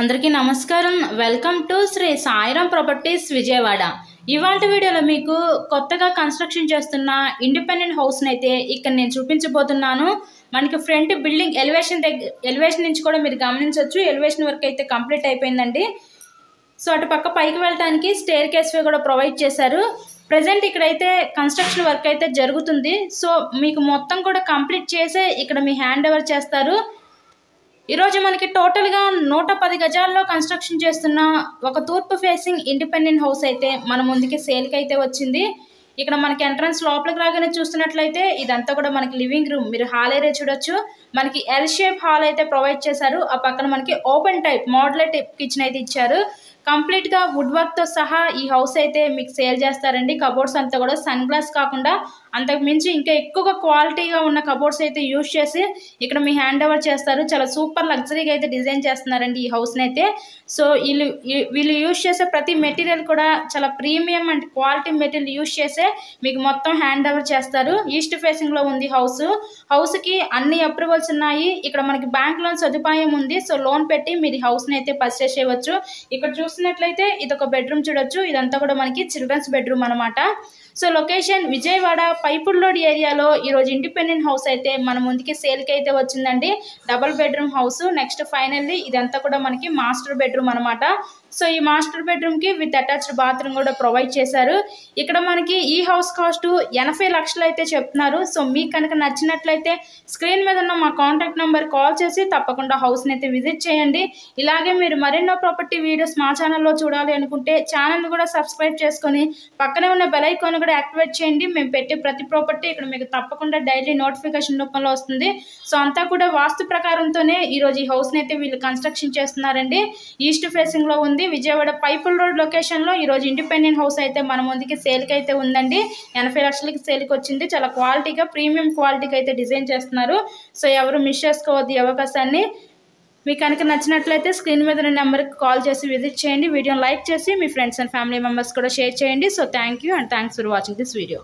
అందరికీ నమస్కారం. Welcome to Shri Sairam properties Vijayawada. ఇవాల్టి వీడియోలో మీకు కొత్తగా కన్స్ట్రక్షన్ చేస్తున్న ఇండిపెండెంట్ హౌస్ని అయితే ఇక్కడ నేను చూపించబోతున్నాను. మనకి ఫ్రంట్ బిల్డింగ్ ఎలివేషన్ నుంచి కూడా మీరు గమనించవచ్చు. ఎలివేషన్ వర్క్ అయితే కంప్లీట్ అయిపోయిందండి. సో అటు పక్క పైకి వెళ్ళడానికి స్టేర్ కేస్ వే కూడా ప్రొవైడ్ చేశారు. ప్రజెంట్ ఇక్కడైతే కన్స్ట్రక్షన్ వర్క్ అయితే జరుగుతుంది. సో మీకు మొత్తం కూడా కంప్లీట్ చేసే ఇక్కడ మీ హ్యాండ్ ఓవర్ చేస్తారు. ఈరోజు మనకి టోటల్గా 110 గజాల్లో కన్స్ట్రక్షన్ చేస్తున్న ఒక తూర్పు ఫేసింగ్ ఇండిపెండెంట్ హౌస్ అయితే మన ముందుకి సేల్కి అయితే వచ్చింది. ఇక్కడ మనకి ఎంట్రన్స్ లోపలికి రాగానే చూస్తున్నట్లయితే ఇదంతా కూడా మనకి లివింగ్ రూమ్, మీరు హాల్ ఏరియా చూడొచ్చు. మనకి ఎల్ షేప్ హాల్ అయితే ప్రొవైడ్ చేశారు. ఆ పక్కన మనకి open type modular type kitchen అయితే ఇచ్చారు. కంప్లీట్గా వుడ్ వర్క్తో సహా ఈ హౌస్ అయితే మీకు సేల్ చేస్తారండి. కబోర్డ్స్ అంతా కూడా సన్ గ్లాస్ కాకుండా అంతకు మించి ఇంకా ఎక్కువగా క్వాలిటీగా ఉన్న కబోర్డ్స్ అయితే యూజ్ చేసి ఇక్కడ మీ హ్యాండ్ ఓవర్ చేస్తారు. చాలా సూపర్ లగ్జరీగా అయితే డిజైన్ చేస్తున్నారండి ఈ హౌస్ని అయితే. సో వీళ్ళు యూజ్ చేసే ప్రతి మెటీరియల్ కూడా చాలా premium and quality material use చేసే మీకు మొత్తం హ్యాండ్ ఓవర్ చేస్తారు. ఈస్ట్ ఫేసింగ్లో ఉంది హౌస్కి అన్ని అప్రూవల్స్ ఉన్నాయి. ఇక్కడ మనకి బ్యాంక్ లోన్ సదుపాయం ఉంది. సో లోన్ పెట్టి మీరు ఈ హౌస్ని అయితే పర్చేస్ చేయవచ్చు. ఇక్కడ చూసినట్లయితే ఇది ఒక బెడ్రూమ్ చూడొచ్చు. ఇదంతా కూడా మనకి చిల్డ్రన్స్ బెడ్రూమ్ అనమాట. సో లొకేషన్ విజయవాడ పైపుల్ రోడ్ ఏరియాలో ఈరోజు ఇండిపెండెంట్ హౌస్ అయితే మన ముందుకి సేల్కి అయితే వచ్చిందండి. Double bedroom house. Next finally ఇదంతా కూడా మనకి మాస్టర్ బెడ్రూమ్ అనమాట. సో ఈ మాస్టర్ బెడ్రూమ్కి విత్ అటాచ్డ్ బాత్రూమ్ కూడా ప్రొవైడ్ చేశారు. ఇక్కడ మనకి ఈ హౌస్ కాస్ట్ 80 లక్షలు అయితే చెప్తున్నారు. సో మీకు కనుక నచ్చినట్లయితే స్క్రీన్ మీద ఉన్న మా కాంటాక్ట్ నెంబర్ కాల్ చేసి తప్పకుండా హౌస్ని అయితే విజిట్ చేయండి. ఇలాగే మీరు మరెన్నో ప్రాపర్టీ వీడియోస్ మా ఛానల్లో చూడాలి అనుకుంటే ఛానల్ కూడా సబ్స్క్రైబ్ చేసుకొని పక్కనే ఉన్న బెల్ ఐకాన్ కూడా యాక్టివేట్ చేయండి. మేము పెట్టే ప్రతి ప్రాపర్టీ ఇక్కడ మీకు తప్పకుండా డైలీ నోటిఫికేషన్ రూపంలో వస్తుంది. సో అంతా కూడా వాస్తు ప్రకారంతోనే ఈరోజు ఈ హౌస్ని అయితే వీళ్ళు కన్స్ట్రక్షన్ చేస్తున్నారండి. ఈస్ట్ ఫేసింగ్లో ఉంది. విజయవాడ పైపుల్ రోడ్ లొకేషన్లో ఈరోజు ఇండిపెండెంట్ హౌస్ అయితే మన ముందుకి సేల్కి అయితే ఉందండి. 80 లక్షలకి సేల్కి వచ్చింది. చాలా క్వాలిటీగా ప్రీమియం క్వాలిటీగా అయితే డిజైన్ చేస్తున్నారు. సో ఎవరు మిస్ చేసుకోవద్దు ఈ అవకాశాన్ని. మీకు కనుక నచ్చినట్లయితే స్క్రీన్ మీద నెంబర్కి కాల్ చేసి విజిట్ చేయండి. వీడియోని లైక్ చేసి మీ ఫ్రెండ్స్ అండ్ ఫ్యామిలీ మెంబర్స్ కూడా షేర్ చేయండి. So thank you and thanks for watching this video.